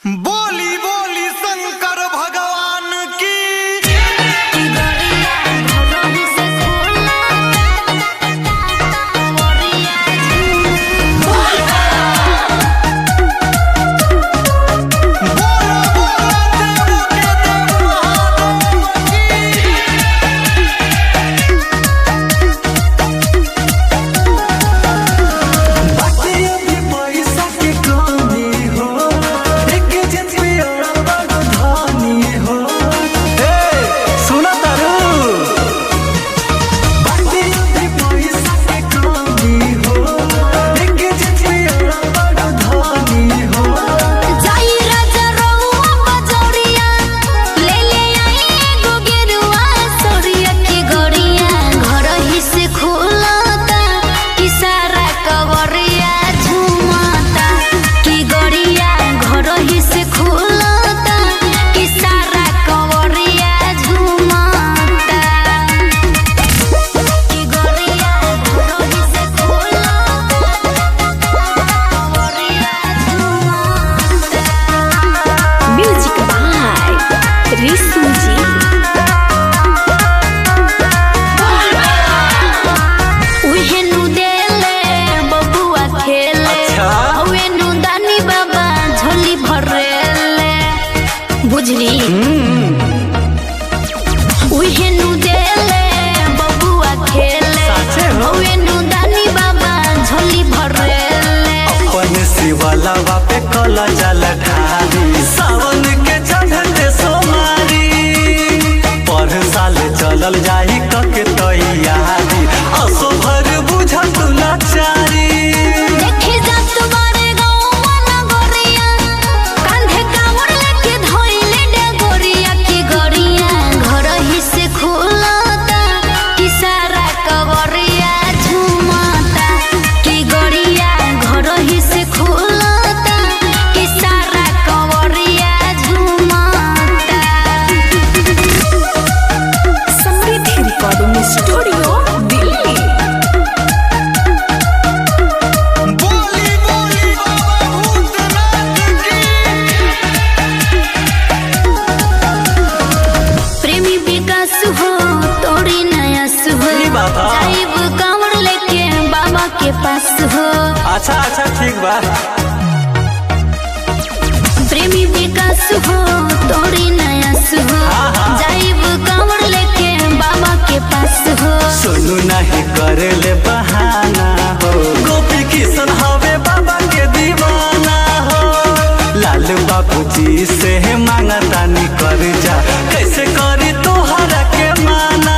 बोली बोली शंकर भगवान की। बुझली उहेनु देले बबुआ खेले उहेनु दानी बाबा झोली भरेले अपन शिवलावा पे कला जल ढारी सावन के चढ़ते सोमारी पर साल चलल जाई कके तैयारी असो भर बुझा तू लाचारी के पास हो। अच्छा अच्छा ठीक बा प्रेमी विकास हो तोरी नयास हो जाइब कांवड़ लेके बाबा के पास हो। सुनू नहीं करे ले बहाना हो गोपी किशन हवे बाबा के दीवाना हो लाल बाबूजी से मांगता नहीं कर जा कैसे करी तोहरा के माना